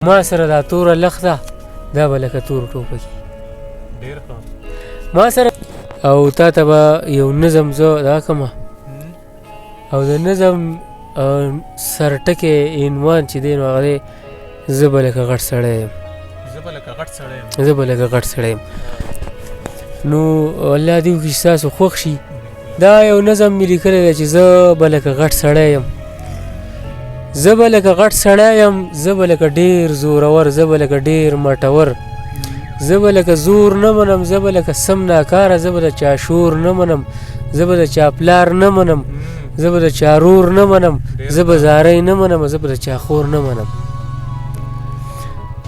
ما سره دا توره لخته دا به لکه تور ټوپکي. ډېر ښه. ما سره او تا ته به یو نظم زه دا کړمه او د نظم سرټکی عنوان چې دی نو هغه دی زه به لکه غټ سړی یم. زه به لکه غټ سړی یم. زه به لکه غټ سړی یم. نو الله دې وکړي چې ستاسو خوښ شي. دا یو نظم مې لیکلی دی چې زه به لکه غټ سړی یم. زه به لکه غټ سړی یم، زه به لکه ډېر زورور، زه به لکه ډېر مټور، زه به لکه زور نه منم، زه به لکه سم ناکاره، زه به د چا شور نه منم، زه به د چا پلار نه منم، زه به د چا رور نه منم، زه به زاری نه منم، زه به د چا خور نه منم.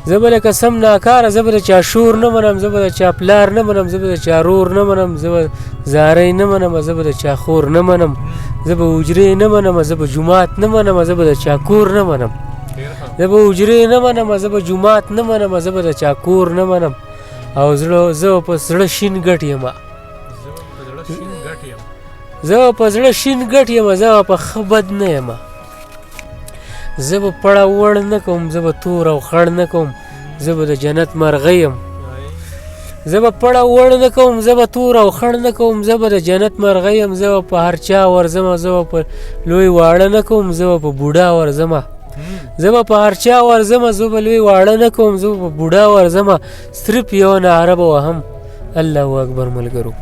زه به لکه سم ناکاره، زه به د چا شور نه منم، زه به د چا پلار نه منم، زه به د چا رور نه منم، زه به زاری نه منم، زه به د چا خور نه منم، زه به حجرې نه منم، زه به جومات نه منم، زه به د چا کور نه منم. زه به حجرې نه منم، زه به جومات نه منم، زه به د چا کور نه منم. او زه په زړه شین ګټ یم. زه په زړه شین ګټ یم، زه په ښه بد نه یم. زه به پړه وړ نه کوم، زه به تور او خړ نه کوم، زه به د جنت مرغه یم. زه به پړه وړ نه کوم، زه به تور او خړ نه کوم، زه به د جنت مرغه یم. زه به په هر چا ورځمه، زه به په لوی واړه نه کوم، زه به په بوډا ورځمه. زه به په هر چا ورځمه، زه به لوی واړه نه کوم، زه به په بوډا ورځمه. صرف یو نعره به وهم، الله اکبر ملګرو.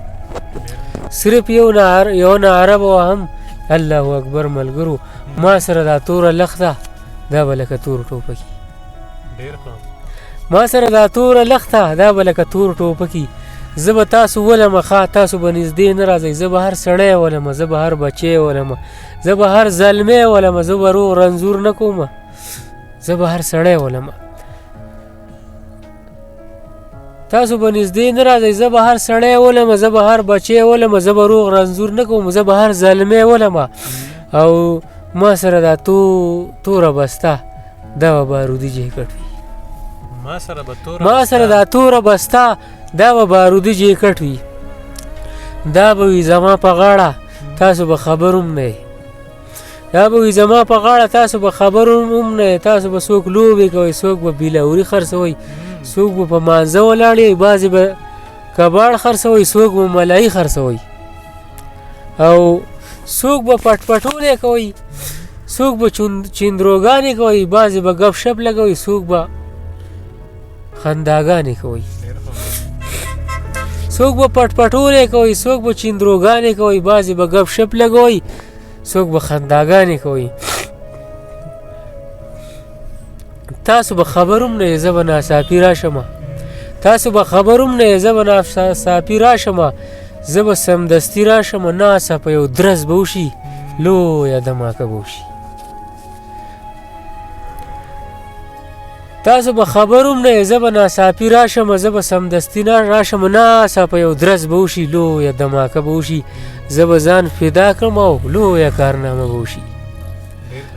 صرف یو نعره به وهم، الله اکبر ملګرو. ما سره دا توره لخته دا به لکه تور ټوپکي. ما سره دا توره لخته دا به لکه تور ټوپکي. زه به تاسو ولمه ښه، تاسو به نږدې نه راځئ. زه به هر سړی ولمه، زه به هر بچی ولمه، زه به هر زلمی ولمه، زه به روغ رنځور نه کومه، زه به هر سړی ولمه. تاسو به نږدې نه راځئ. زه به هر سړی ولمه، زه به هر بچی ولمه، زه به روغ رنځور نه کوم، زه به هر زلمی ولمه. او ما سره دا توره بسته دا به بارودي جیکټ وي. ما سره دا توره بسته دا به بارودي جیکټ وي. دا به وي زما په غاړه، تاسو به خبر هم نه. دا به وي زما په غاړه، تاسو به خبر هم نه. تاسو به څوک لوبې کوئ، څوک به بیلوري خرڅوئ، څوک به په مانځه ولاړ، بعضې به کباړ خرڅوئ، څوک به ملایي خرڅوئ، او څوک به پټ پټونې کوئ، څوک به چندروګانې کوئ، بعضې به ګپ شپ لګوئ، څوک به خنداګانې کوئ. څوک به پټ پټونې کوئ، څوک به چندروګانې کوئ، بعضې به ګپ شپ لګوئ، څوک به خنداګانې کوئ. تاسو به خبر هم نه، زه به ناڅاپي راشمه. تاسو به خبر هم نه، زه به ناڅاپي راشمه. زه به سمدستي راشمه، ناڅاپه یو درز به وشي، لویه دماکه به وشي. تاسو به خبر هم نه، زه به ناڅاپي راشمه، زه به سمدستي راشمه، ناڅاپه یو درز به وشي، لویه دماکه به وشي. زه به ځان فدا کړم او لویه کارنامه به وشي.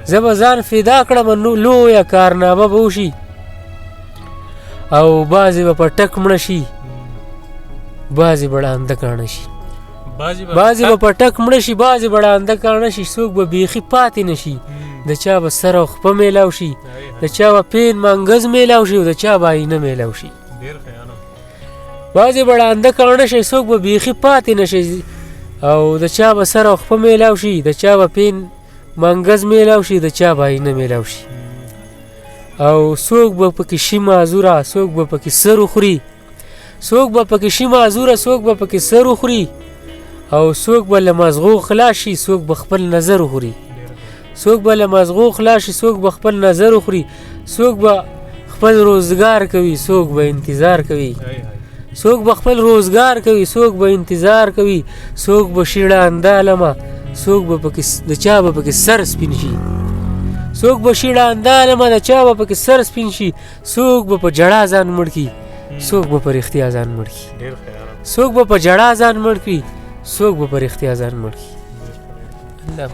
زه به ځان فدا کړم نو لویه کارنامه به وشي. او بعضې به په ټک مړه شي، بعضې به ړانده کاڼه شي. بعضې به په ټک مړه شي، بعضې به ړانده کاڼه شي. څوک به بیخي پاتې نه شي. د چا به سر او خپه میلاو شي، د چا به پین منګز میلاو شي، او د چا به آینه میلاو شي. بعضې به ړانده کاڼه شي، څوک به بیخي پاتې نه شي، او د چا به سر او خپه میلاو شي، د چا به پین منګز میلاو شي، د چا به آینه میلاو شي. او څوک به پکې شي معذوره، څوک به پکې سر وخوري، څوک به پکې شي معذوره، څوک به پکې سر وخوري، او څوک به له مزغو خلاص شي، څوک به خپل نظر وخوري. څوک به له مزغو خلاص شي، څوک به خپل نظر وخوري، څوک به خپل روزګار کوي، څوک به انتظار کوي. څوک به خپل روزګار کوي، څوک به انتظار کوي، څوک به شي ړانده لمه، څوک به پکې د چا به پکې سر سپین شي. څوک به شي ړانده لمه، د چا به پکې سر سپین شي. څوک به په جړا ځان مړ کړي، څوک به په رښتیا ځان مړ کړي. څوک به په جړا ځان مړ کړي، څوک به په رښتیا ځان مړ کړي. الله